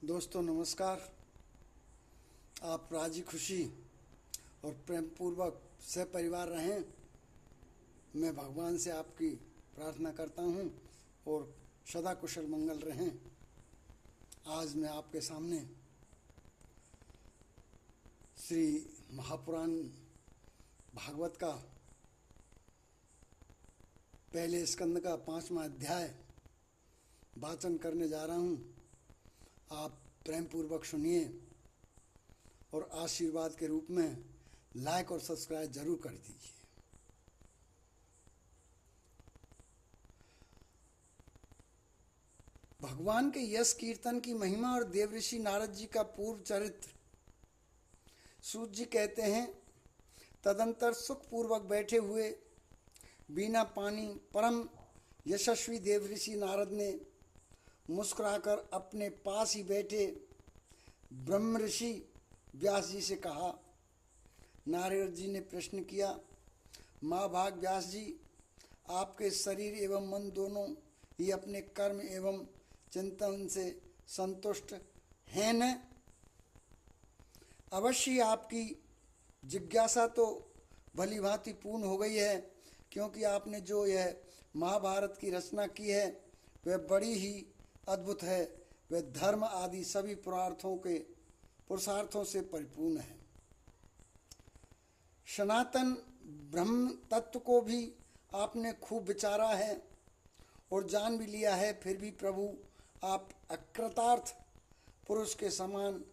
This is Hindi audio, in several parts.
दोस्तों नमस्कार। आप राजी खुशी और प्रेम पूर्वक सहपरिवार रहें, मैं भगवान से आपकी प्रार्थना करता हूं और सदा कुशल मंगल रहें। आज मैं आपके सामने श्री महापुराण भागवत का पहले स्कंद का 5वां अध्याय वाचन करने जा रहा हूं। आप प्रेम पूर्वक सुनिए और आशीर्वाद के रूप में लाइक और सब्सक्राइब जरूर कर दीजिए। भगवान के यश कीर्तन की महिमा और देवऋषि नारद जी का पूर्व चरित्र। सूत जी कहते हैं, तदंतर सुखपूर्वक बैठे हुए बिना पानी परम यशस्वी देवऋषि नारद ने मुस्कुराकर अपने पास ही बैठे ब्रह्म ऋषि व्यास जी से कहा। नारद जी ने प्रश्न किया, महाभाग व्यास जी, आपके शरीर एवं मन दोनों ही अपने कर्म एवं चिंतन से संतुष्ट हैं न? अवश्य आपकी जिज्ञासा तो भली भांति पूर्ण हो गई है, क्योंकि आपने जो यह महाभारत की रचना की है वह बड़ी ही अद्भुत है। वह धर्म आदि सभी पुरुषार्थों से परिपूर्ण है। सनातन ब्रह्म तत्व को भी आपने खूब विचारा है और जान भी लिया है, फिर भी प्रभु आप अकृतार्थ पुरुष के समान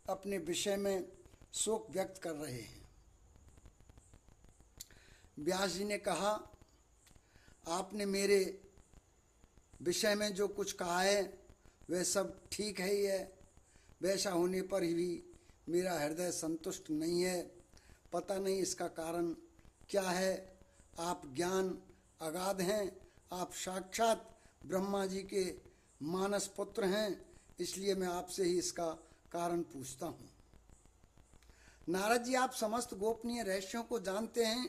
अपने विषय में शोक व्यक्त कर रहे हैं। व्यास जी ने कहा, आपने मेरे विषय में जो कुछ कहा है वह सब ठीक है ही है। वैसा होने पर भी मेरा हृदय संतुष्ट नहीं है। पता नहीं इसका कारण क्या है। आप ज्ञान अगाध हैं, आप साक्षात ब्रह्मा जी के मानस पुत्र हैं, इसलिए मैं आपसे ही इसका कारण पूछता हूँ। नारद जी, आप समस्त गोपनीय रहस्यों को जानते हैं,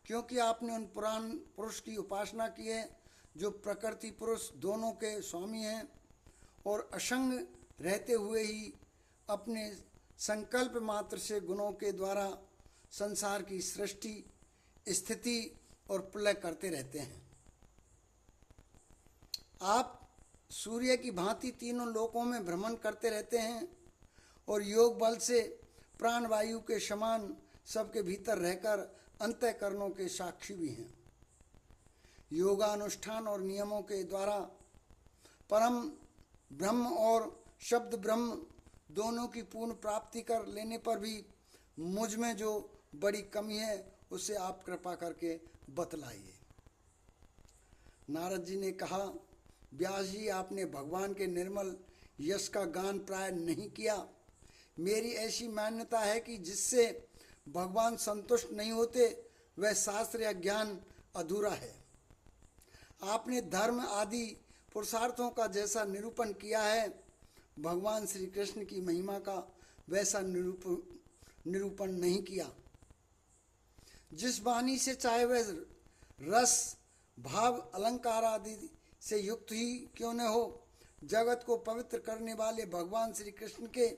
क्योंकि आपने उन पुराण पुरुष की उपासना की है जो प्रकृति पुरुष दोनों के स्वामी हैं और असंग रहते हुए ही अपने संकल्प मात्र से गुणों के द्वारा संसार की सृष्टि, स्थिति और प्रलय करते रहते हैं। आप सूर्य की भांति तीनों लोकों में भ्रमण करते रहते हैं और योग बल से प्राणवायु के समान सबके भीतर रहकर अंतःकरणों के साक्षी भी हैं। योगानुष्ठान और नियमों के द्वारा परम ब्रह्म और शब्द ब्रह्म दोनों की पूर्ण प्राप्ति कर लेने पर भी मुझ में जो बड़ी कमी है उसे आप कृपा करके बतलाइए। नारद जी ने कहा, व्यास जी, आपने भगवान के निर्मल यश का गान प्राय नहीं किया। मेरी ऐसी मान्यता है कि जिससे भगवान संतुष्ट नहीं होते वह शास्त्र या ज्ञान अधूरा है। आपने धर्म आदि पुरुषार्थों का जैसा निरूपण किया है, भगवान श्री कृष्ण की महिमा का वैसा निरूपण नहीं किया। जिस वाणी से चाहे वह रस भाव अलंकार आदि से युक्त ही क्यों न हो, जगत को पवित्र करने वाले भगवान श्री कृष्ण के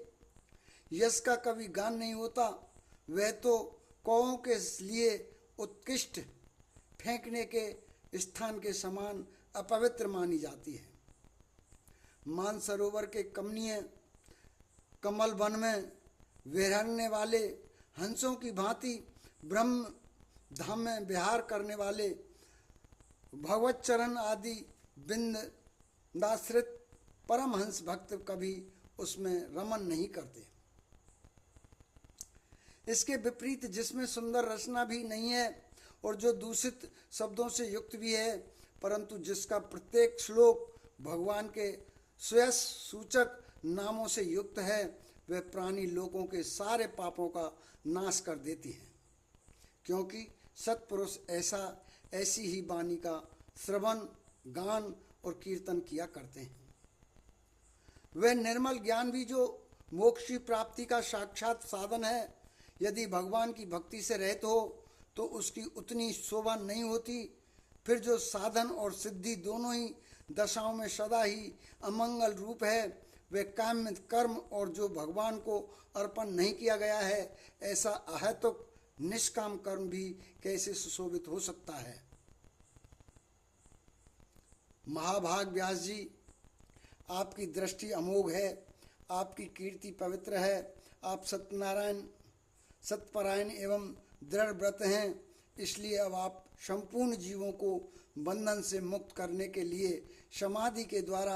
यश का कभी गान नहीं होता। वह तो कौओं के लिए उत्कृष्ट फेंकने के स्थान के समान अपवित्र मानी जाती है। मानसरोवर के कमनीय कमल वन में विहरने वाले हंसों की भांति ब्रह्म धाम में विहार करने वाले भगवत चरण आदि बिंदाश्रित परमहंस भक्त कभी उसमें रमन नहीं करते। इसके विपरीत जिसमें सुंदर रचना भी नहीं है और जो दूषित शब्दों से युक्त भी है, परंतु जिसका प्रत्येक श्लोक भगवान के स्वयं सूचक नामों से युक्त है, वह प्राणी लोगों के सारे पापों का नाश कर देती है, क्योंकि सत्पुरुष ऐसी ही वाणी का श्रवण, गान और कीर्तन किया करते हैं। वह निर्मल ज्ञान भी जो मोक्ष की प्राप्ति का साक्षात साधन है, यदि भगवान की भक्ति से रहित हो तो उसकी उतनी शोभा नहीं होती। फिर जो साधन और सिद्धि दोनों ही दशाओं में सदा ही अमंगल रूप है, वे काम्य कर्म और जो भगवान को अर्पण नहीं किया गया है, ऐसा अहेतुक निष्काम कर्म भी कैसे सुशोभित हो सकता है। महाभाग व्यास जी, आपकी दृष्टि अमोघ है, आपकी कीर्ति पवित्र है। आप सत्यनारायण सत्यपरायण एवं दृढ़ व्रत हैं, इसलिए अब आप संपूर्ण जीवों को बंधन से मुक्त करने के लिए समाधि के द्वारा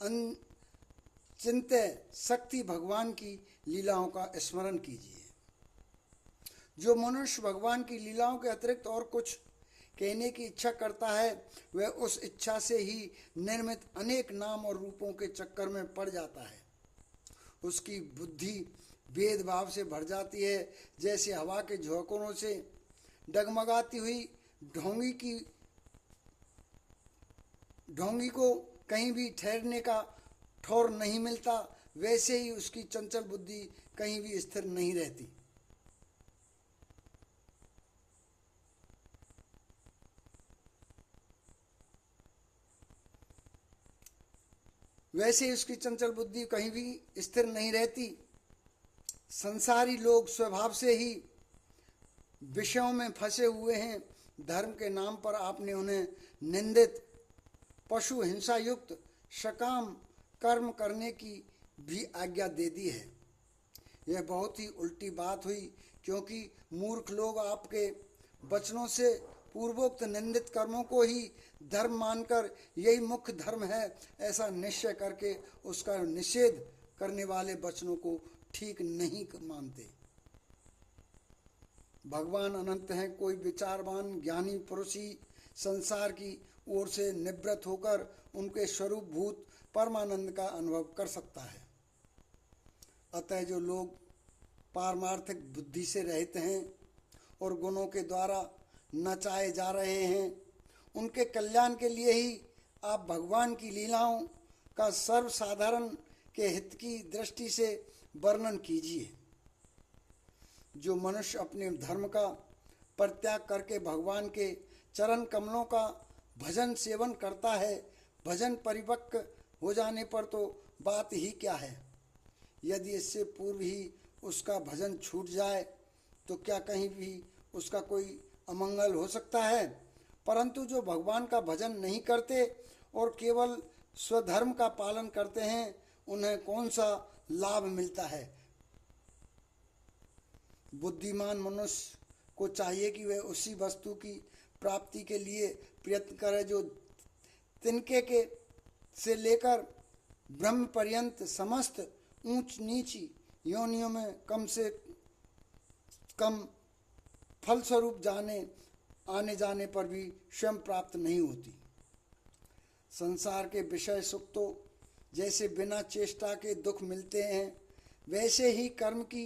अचिंत्य शक्ति भगवान की लीलाओं का स्मरण कीजिए। जो मनुष्य भगवान की लीलाओं के अतिरिक्त और कुछ कहने की इच्छा करता है, वह उस इच्छा से ही निर्मित अनेक नाम और रूपों के चक्कर में पड़ जाता है। उसकी बुद्धि भेदभाव से भर जाती है, जैसे हवा के झोंकों से डगमगाती हुई ढोंगी को कहीं भी ठहरने का ठौर नहीं मिलता, वैसे ही उसकी चंचल बुद्धि कहीं भी स्थिर नहीं रहती। संसारी लोग स्वभाव से ही विषयों में फंसे हुए हैं। धर्म के नाम पर आपने उन्हें निंदित पशु हिंसा युक्त सकाम कर्म करने की भी आज्ञा दे दी है। यह बहुत ही उल्टी बात हुई, क्योंकि मूर्ख लोग आपके वचनों से पूर्वोक्त निंदित कर्मों को ही धर्म मानकर यही मुख्य धर्म है ऐसा निश्चय करके उसका निषेध करने वाले वचनों को ठीक नहीं मानते। भगवान अनंत हैं, कोई विचारवान ज्ञानी पुरुष ही संसार की ओर से निवृत्त होकर उनके स्वरूप भूत परमानंद का अनुभव कर सकता है। अतः जो लोग पारमार्थिक बुद्धि से रहित हैं और गुणों के द्वारा नचाए जा रहे हैं, उनके कल्याण के लिए ही आप भगवान की लीलाओं का सर्वसाधारण के हित की दृष्टि से वर्णन कीजिए। जो मनुष्य अपने धर्म का परित्याग करके भगवान के चरण कमलों का भजन सेवन करता है, भजन परिपक्व हो जाने पर तो बात ही क्या है। यदि इससे पूर्व ही उसका भजन छूट जाए तो क्या कहीं भी उसका कोई अमंगल हो सकता है। परंतु जो भगवान का भजन नहीं करते और केवल स्वधर्म का पालन करते हैं, उन्हें कौन सा लाभ मिलता है। बुद्धिमान मनुष्य को चाहिए कि वह उसी वस्तु की प्राप्ति के लिए प्रयत्न करे जो तिनके के से लेकर ब्रह्म पर्यंत समस्त ऊंच नीच योनियों में कम से कम फलस्वरूप आने जाने पर भी स्वयं प्राप्त नहीं होती। संसार के विषय सुख तो जैसे बिना चेष्टा के दुख मिलते हैं, वैसे ही कर्म की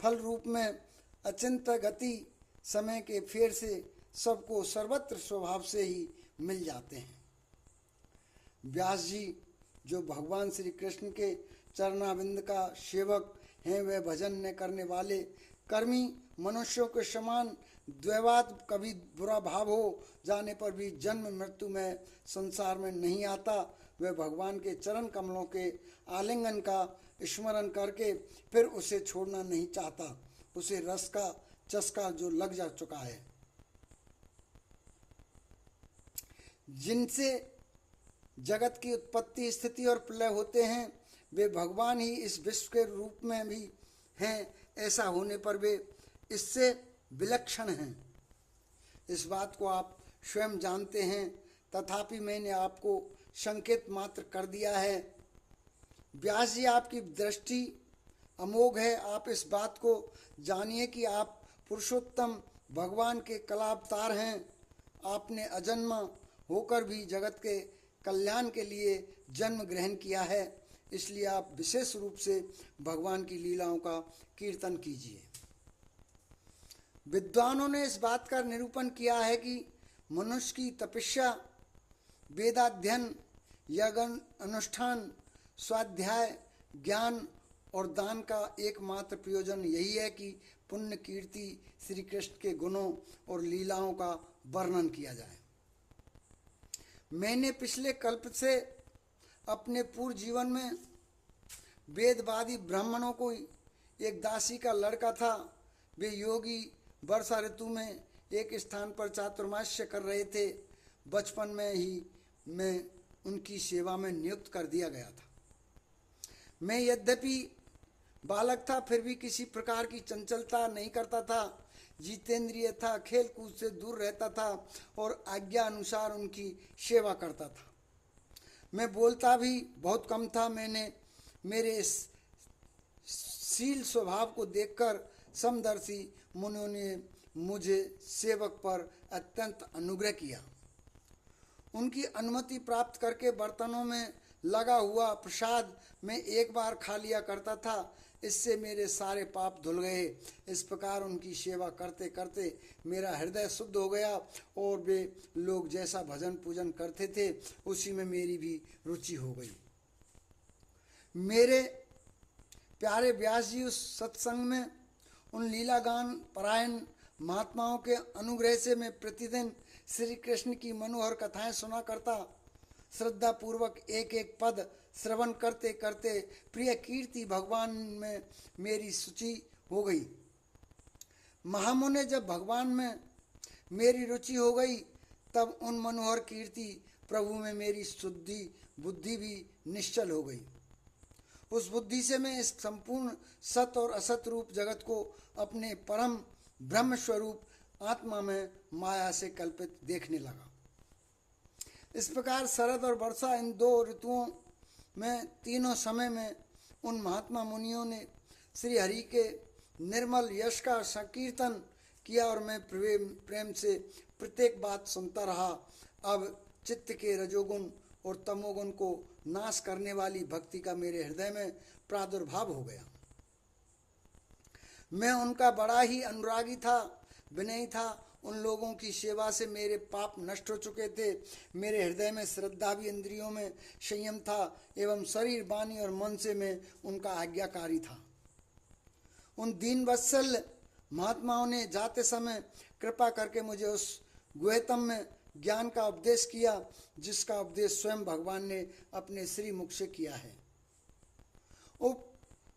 फल रूप में अचिंत्य गति समय के फेर से सबको सर्वत्र स्वभाव से ही मिल जाते हैं। व्यास जी जो भगवान श्री कृष्ण के चरणाविंद का सेवक हैं, वे भजन न करने वाले कर्मी मनुष्यों के समान द्वैवाद कभी बुरा भाव हो जाने पर भी जन्म मृत्यु में संसार में नहीं आता। वह भगवान के चरण कमलों के आलिंगन का स्मरण करके फिर उसे छोड़ना नहीं चाहता। उसे रस का चस्का जो लग जा चुका है। जिनसे जगत की उत्पत्ति स्थिति और प्रलय होते हैं, वे भगवान ही इस विश्व के रूप में भी हैं। ऐसा होने पर वे इससे विलक्षण हैं। इस बात को आप स्वयं जानते हैं, तथापि मैंने आपको संकेत मात्र कर दिया है। व्यास जी आपकी दृष्टि अमोघ है। आप इस बात को जानिए कि आप पुरुषोत्तम भगवान के कलावतार हैं। आपने अजन्मा होकर भी जगत के कल्याण के लिए जन्म ग्रहण किया है, इसलिए आप विशेष रूप से भगवान की लीलाओं का कीर्तन कीजिए। विद्वानों ने इस बात का निरूपण किया है कि मनुष्य की तपस्या, वेदाध्ययन, यज्ञ अनुष्ठान, स्वाध्याय, ज्ञान और दान का एकमात्र प्रयोजन यही है कि पुण्य कीर्ति श्री कृष्ण के गुणों और लीलाओं का वर्णन किया जाए। मैंने पिछले कल्प से अपने पूर्व जीवन में वेदवादी ब्राह्मणों को एक दासी का लड़का था। वे योगी वर्षा ऋतु में एक स्थान पर चातुर्मास्य कर रहे थे। बचपन में ही मैं उनकी सेवा में नियुक्त कर दिया गया था। मैं यद्यपि बालक था, फिर भी किसी प्रकार की चंचलता नहीं करता था। जितेंद्रिय था, खेल कूद से दूर रहता था और आज्ञा अनुसार उनकी सेवा करता था। मैं बोलता भी बहुत कम था। मैंने मेरे इस शील स्वभाव को देखकर समदर्शी मुनियों ने मुझे सेवक पर अत्यंत अनुग्रह किया। उनकी अनुमति प्राप्त करके बर्तनों में लगा हुआ प्रसाद मैं एक बार खा लिया करता था। इससे मेरे सारे पाप धुल गए। इस प्रकार उनकी सेवा करते करते मेरा हृदय शुद्ध हो गया और वे लोग जैसा भजन पूजन करते थे उसी में मेरी भी रुचि हो गई। मेरे प्यारे व्यास जी उस सत्संग में उन लीलागान परायण महात्माओं के अनुग्रह से मैं प्रतिदिन श्री कृष्ण की मनोहर कथाएं सुना करता। श्रद्धा पूर्वक एक एक पद श्रवण करते करते प्रिय कीर्ति भगवान में मेरी सूची हो गई। महामुने जब भगवान में मेरी रुचि हो गई तब उन मनोहर कीर्ति प्रभु में मेरी शुद्धि बुद्धि भी निश्चल हो गई। उस बुद्धि से मैं इस संपूर्ण सत और असत रूप जगत को अपने परम ब्रह्म स्वरूप आत्मा में माया से कल्पित देखने लगा। इस प्रकार शरद और वर्षा इन दो ऋतुओं में तीनों समय में उन महात्मा मुनियों ने श्री हरि के निर्मल यश का संकीर्तन किया और मैं प्रेम से प्रत्येक बात सुनता रहा। अब चित्त के रजोगुण और तमोगुण को नाश करने वाली भक्ति का मेरे हृदय में प्रादुर्भाव हो गया। मैं उनका बड़ा ही अनुरागी था, विनयी था। उन लोगों की सेवा से मेरे पाप नष्ट हो चुके थे। मेरे हृदय में श्रद्धा भी, इंद्रियों में संयम था एवं शरीर वाणी और मन से मैं उनका आज्ञाकारी था। उन दीन वत्सल महात्माओं ने जाते समय कृपा करके मुझे उस गुह्यतम में ज्ञान का उपदेश किया जिसका उपदेश स्वयं भगवान ने अपने श्री मुख से किया है।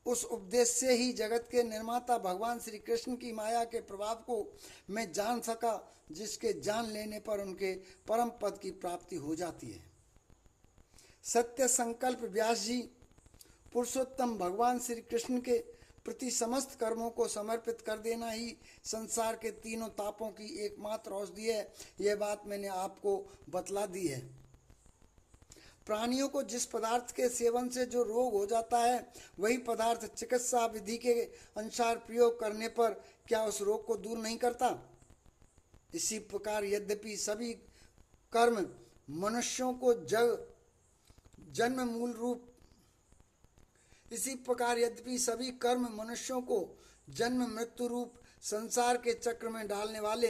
उस उपदेश से ही जगत के निर्माता भगवान श्री कृष्ण की माया के प्रभाव को मैं जान सका, जिसके जान लेने पर उनके परम पद की प्राप्ति हो जाती है। सत्य संकल्प व्यास जी पुरुषोत्तम भगवान श्री कृष्ण के प्रति समस्त कर्मों को समर्पित कर देना ही संसार के तीनों तापों की एकमात्र औषधि है। यह बात मैंने आपको बतला दी है। प्राणियों को जिस पदार्थ के सेवन से जो रोग हो जाता है वही पदार्थ चिकित्सा विधि के अनुसार प्रयोग करने पर क्या उस रोग को दूर नहीं करता। इसी प्रकार यद्यपि सभी कर्म मनुष्यों को जन्म मूल रूप इसी प्रकार यद्यपि सभी कर्म मनुष्यों को जन्म मृत्यु रूप संसार के चक्र में डालने वाले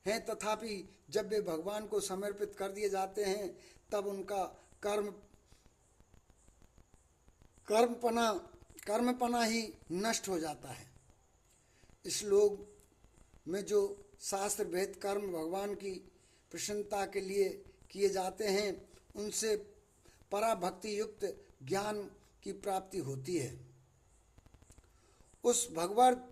हैं, तथापि जब वे भगवान को समर्पित कर दिए जाते हैं तब उनका कर्मपना ही नष्ट हो जाता है। इस लोक में जो शास्त्र भेद कर्म भगवान की प्रसन्नता के लिए किए जाते हैं उनसे पराभक्ति युक्त ज्ञान की प्राप्ति होती है। उस भगवत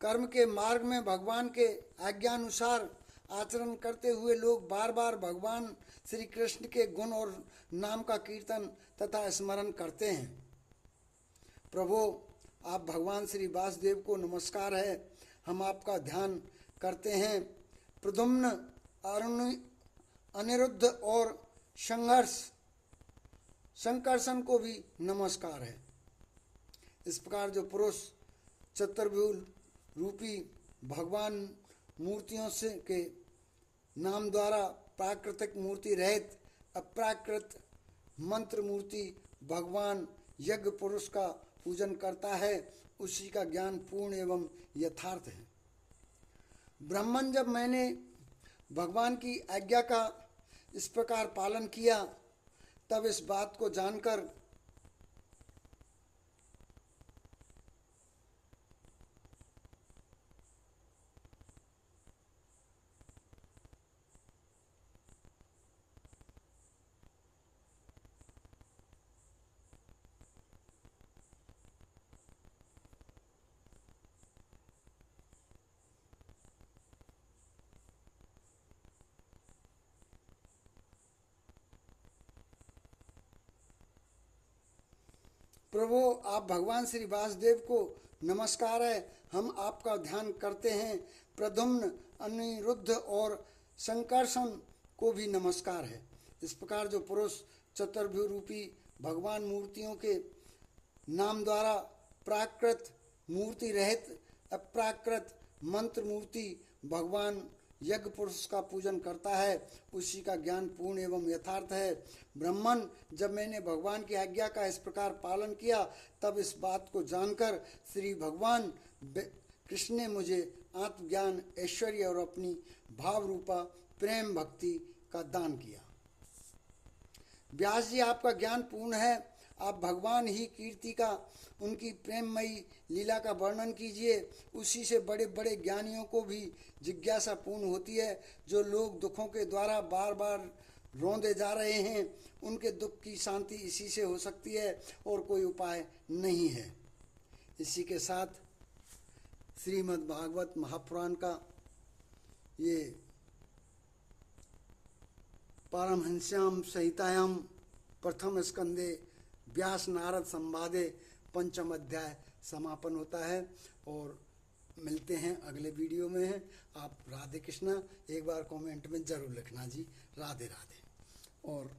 कर्म के मार्ग में भगवान के आज्ञानुसार आचरण करते हुए लोग बार बार भगवान श्री कृष्ण के गुण और नाम का कीर्तन तथा स्मरण करते हैं। प्रभु, आप भगवान श्री वासुदेव को नमस्कार है। हम आपका ध्यान करते हैं। प्रद्युम्न, अनिरुद्ध और संकर्षण को भी नमस्कार है। इस प्रकार जो पुरुष चतुर्भुज रूपी भगवान मूर्तियों से के नाम द्वारा प्राकृतिक मूर्ति रहित अप्राकृत मंत्र मूर्ति भगवान यज्ञ पुरुष का पूजन करता है, उसी का ज्ञान पूर्ण एवं यथार्थ है। ब्राह्मण, जब मैंने भगवान की आज्ञा का इस प्रकार पालन किया तब इस बात को जानकर प्रभु आप भगवान श्री वासुदेव को नमस्कार है, हम आपका ध्यान करते हैं। प्रद्युम्न, अनिरुद्ध और संकर्षण को भी नमस्कार है। इस प्रकार जो पुरुष चतुर्भुज रूपी भगवान मूर्तियों के नाम द्वारा प्राकृत, मूर्ति रहित, अप्राकृत, मंत्र मूर्ति भगवान यज्ञ पुरुष का पूजन करता है, उसी का ज्ञान पूर्ण एवं यथार्थ है। ब्राह्मण, जब मैंने भगवान की आज्ञा का इस प्रकार पालन किया, तब इस बात को जानकर श्री भगवान कृष्ण ने मुझे आत्मज्ञान, ऐश्वर्य और अपनी भाव रूपा प्रेम भक्ति का दान किया। व्यास जी, आपका ज्ञान पूर्ण है, आप भगवान ही कीर्ति का, उनकी प्रेममयी लीला का वर्णन कीजिए। उसी से बड़े बड़े ज्ञानियों को भी जिज्ञासा पूर्ण होती है। जो लोग दुखों के द्वारा बार बार रोंदे जा रहे हैं, उनके दुख की शांति इसी से हो सकती है और कोई उपाय नहीं है। इसी के साथ श्रीमद् भागवत महापुराण का ये पारमहंस्याम संहितायाम प्रथम स्कंदे व्यास नारद संवादे पंचम अध्याय समापन होता है। और मिलते हैं अगले वीडियो में। आप राधे कृष्णा एक बार कमेंट में ज़रूर लिखना जी। राधे राधे। और